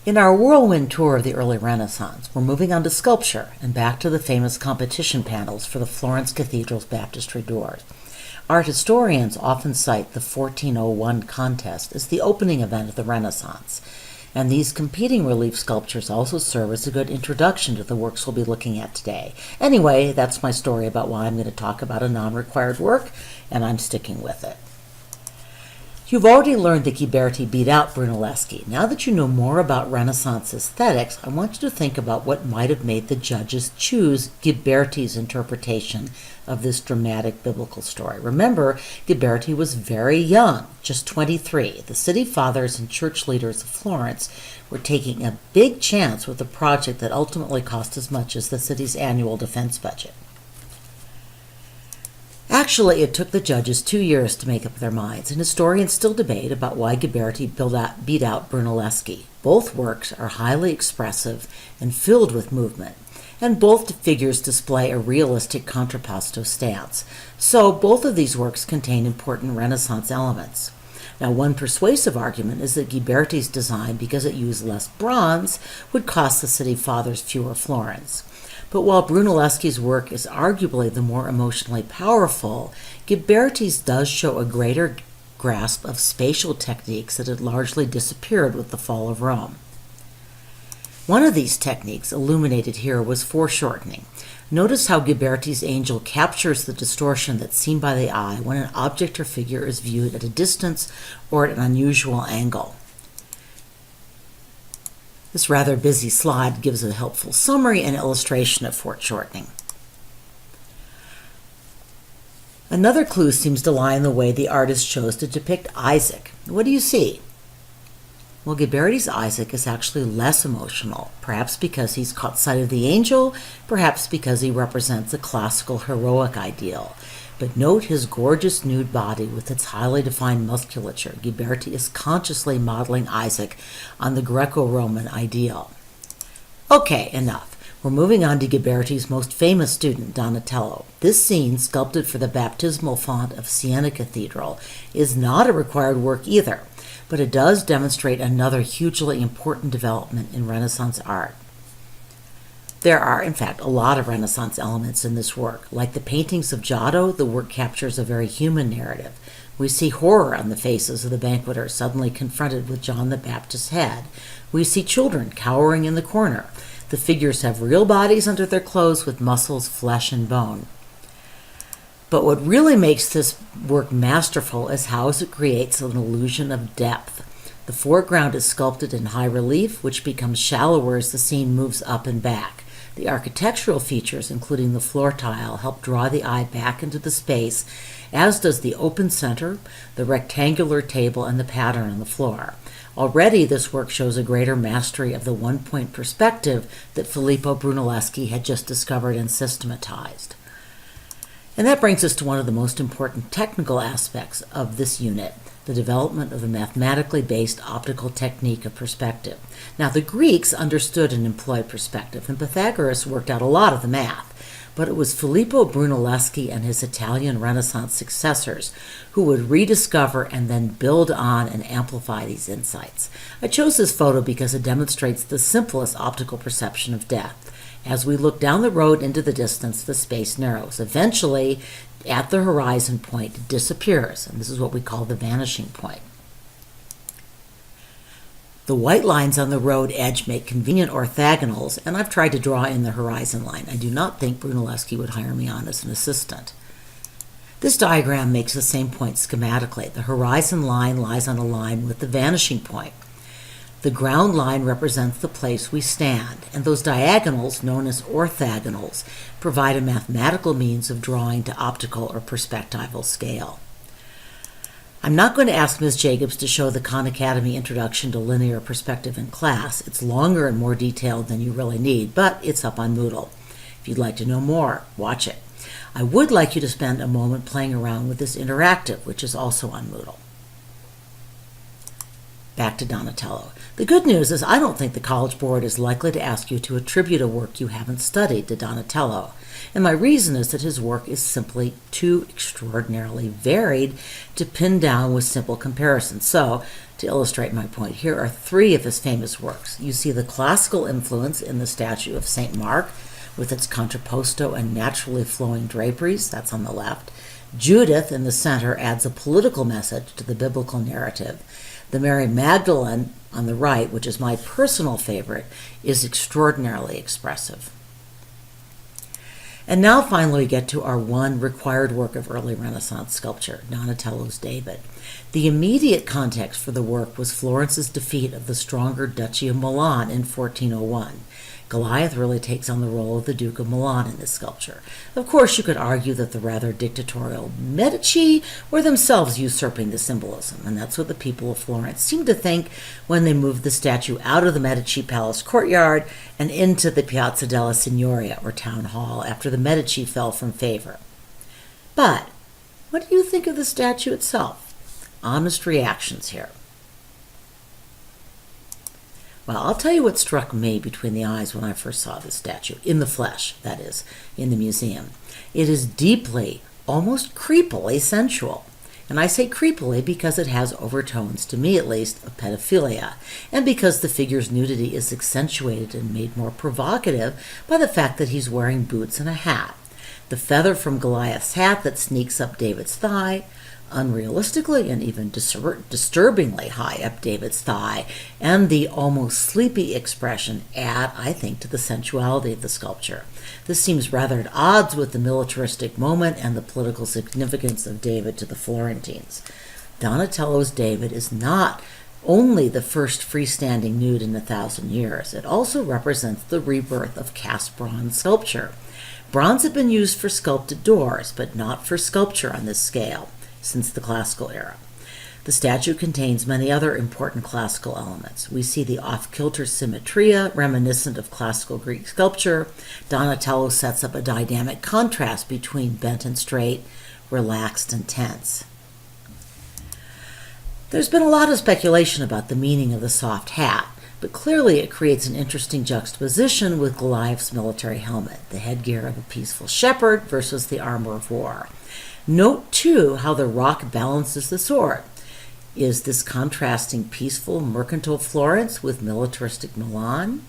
In our whirlwind tour of the early Renaissance, we're moving on to sculpture and back to the famous competition panels for the Florence Cathedral's baptistry doors. Art historians often cite the 1401 contest as the opening event of the Renaissance, and these competing relief sculptures also serve as a good introduction to the works we'll be looking at today. Anyway, that's my story about why I'm going to talk about a non-required work, and I'm sticking with it. You've already learned that Ghiberti beat out Brunelleschi. Now that you know more about Renaissance aesthetics, I want you to think about what might have made the judges choose Ghiberti's interpretation of this dramatic biblical story. Remember, Ghiberti was very young, just 23. The city fathers and church leaders of Florence were taking a big chance with a project that ultimately cost as much as the city's annual defense budget. Actually, it took the judges 2 years to make up their minds, and historians still debate about why Ghiberti beat out Brunelleschi. Both works are highly expressive and filled with movement, and both figures display a realistic contrapposto stance. So both of these works contain important Renaissance elements. Now, one persuasive argument is that Ghiberti's design, because it used less bronze, would cost the city fathers fewer florins. But while Brunelleschi's work is arguably the more emotionally powerful, Ghiberti's does show a greater grasp of spatial techniques that had largely disappeared with the fall of Rome. One of these techniques, illuminated here, was foreshortening. Notice how Ghiberti's angel captures the distortion that's seen by the eye when an object or figure is viewed at a distance or at an unusual angle. This rather busy slide gives a helpful summary and illustration of foreshortening. Another clue seems to lie in the way the artist chose to depict Isaac. What do you see? Well, Ghiberti's Isaac is actually less emotional, perhaps because he's caught sight of the angel, perhaps because he represents a classical heroic ideal. But note his gorgeous nude body with its highly defined musculature. Ghiberti is consciously modeling Isaac on the Greco-Roman ideal. Okay, enough. We're moving on to Ghiberti's most famous student, Donatello. This scene, sculpted for the baptismal font of Siena Cathedral, is not a required work either, but it does demonstrate another hugely important development in Renaissance art. There are, in fact, a lot of Renaissance elements in this work. Like the paintings of Giotto, the work captures a very human narrative. We see horror on the faces of the banqueters suddenly confronted with John the Baptist's head. We see children cowering in the corner. The figures have real bodies under their clothes with muscles, flesh, and bone. But what really makes this work masterful is how it creates an illusion of depth. The foreground is sculpted in high relief, which becomes shallower as the scene moves up and back. The architectural features, including the floor tile, help draw the eye back into the space, as does the open center, the rectangular table, and the pattern on the floor. Already, this work shows a greater mastery of the one-point perspective that Filippo Brunelleschi had just discovered and systematized. And that brings us to one of the most important technical aspects of this unit, the development of the mathematically based optical technique of perspective. Now, the Greeks understood and employed perspective, and Pythagoras worked out a lot of the math, but it was Filippo Brunelleschi and his Italian Renaissance successors who would rediscover and then build on and amplify these insights. I chose this photo because it demonstrates the simplest optical perception of depth. As we look down the road into the distance, the space narrows. Eventually, at the horizon point, it disappears, and this is what we call the vanishing point. The white lines on the road edge make convenient orthogonals, and I've tried to draw in the horizon line. I do not think Brunelleschi would hire me on as an assistant. This diagram makes the same point schematically. The horizon line lies on a line with the vanishing point. The ground line represents the place we stand, and those diagonals, known as orthogonals, provide a mathematical means of drawing to optical or perspectival scale. I'm not going to ask Ms. Jacobs to show the Khan Academy Introduction to Linear Perspective in class. It's longer and more detailed than you really need, but it's up on Moodle. If you'd like to know more, watch it. I would like you to spend a moment playing around with this interactive, which is also on Moodle. Back to Donatello. The good news is I don't think the College Board is likely to ask you to attribute a work you haven't studied to Donatello. And my reason is that his work is simply too extraordinarily varied to pin down with simple comparisons. So, to illustrate my point, here are 3 of his famous works. You see the classical influence in the statue of St. Mark, with its contrapposto and naturally flowing draperies, that's on the left. Judith in the center adds a political message to the biblical narrative. The Mary Magdalene on the right, which is my personal favorite, is extraordinarily expressive. And now finally we get to our one required work of early Renaissance sculpture, Donatello's David. The immediate context for the work was Florence's defeat of the stronger Duchy of Milan in 1401. Goliath really takes on the role of the Duke of Milan in this sculpture. Of course, you could argue that the rather dictatorial Medici were themselves usurping the symbolism, and that's what the people of Florence seemed to think when they moved the statue out of the Medici Palace courtyard and into the Piazza della Signoria, or town hall, after the Medici fell from favor. But what do you think of the statue itself? Honest reactions here. Well, I'll tell you what struck me between the eyes when I first saw this statue, in the flesh, that is, in the museum. It is deeply, almost creepily sensual. And I say creepily because it has overtones, to me at least, of pedophilia, and because the figure's nudity is accentuated and made more provocative by the fact that he's wearing boots and a hat. The feather from Goliath's hat that sneaks up David's thigh, unrealistically and even disturbingly high up David's thigh, and the almost sleepy expression add, I think, to the sensuality of the sculpture. This seems rather at odds with the militaristic moment and the political significance of David to the Florentines. Donatello's David is not only the first freestanding nude in 1,000 years, it also represents the rebirth of cast bronze sculpture. Bronze had been used for sculpted doors, but not for sculpture on this scale since the classical era. The statue contains many other important classical elements. We see the off-kilter symmetria, reminiscent of classical Greek sculpture. Donatello sets up a dynamic contrast between bent and straight, relaxed and tense. There's been a lot of speculation about the meaning of the soft hat, but clearly it creates an interesting juxtaposition with Goliath's military helmet, the headgear of a peaceful shepherd versus the armor of war. Note, too, how the rock balances the sword. Is this contrasting peaceful, mercantile Florence with militaristic Milan?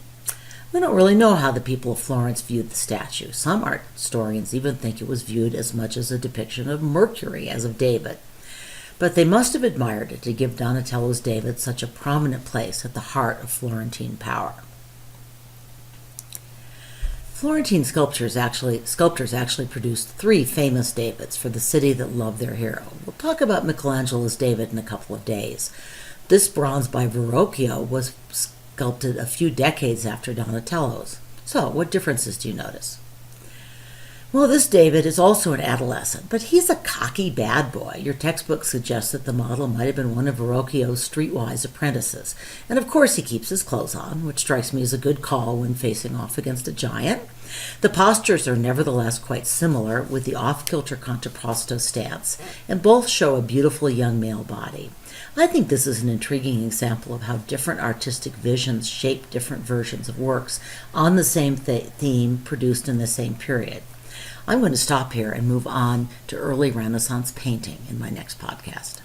We don't really know how the people of Florence viewed the statue. Some art historians even think it was viewed as much as a depiction of Mercury as of David. But they must have admired it to give Donatello's David such a prominent place at the heart of Florentine power. Florentine sculptors actually produced 3 famous Davids for the city that loved their hero. We'll talk about Michelangelo's David in a couple of days. This bronze by Verrocchio was sculpted a few decades after Donatello's. So, what differences do you notice? Well, this David is also an adolescent, but he's a cocky bad boy. Your textbook suggests that the model might have been one of Verrocchio's streetwise apprentices. And of course he keeps his clothes on, which strikes me as a good call when facing off against a giant. The postures are nevertheless quite similar, with the off-kilter contrapposto stance, and both show a beautiful young male body. I think this is an intriguing example of how different artistic visions shape different versions of works on the same theme produced in the same period. I'm going to stop here and move on to early Renaissance painting in my next podcast.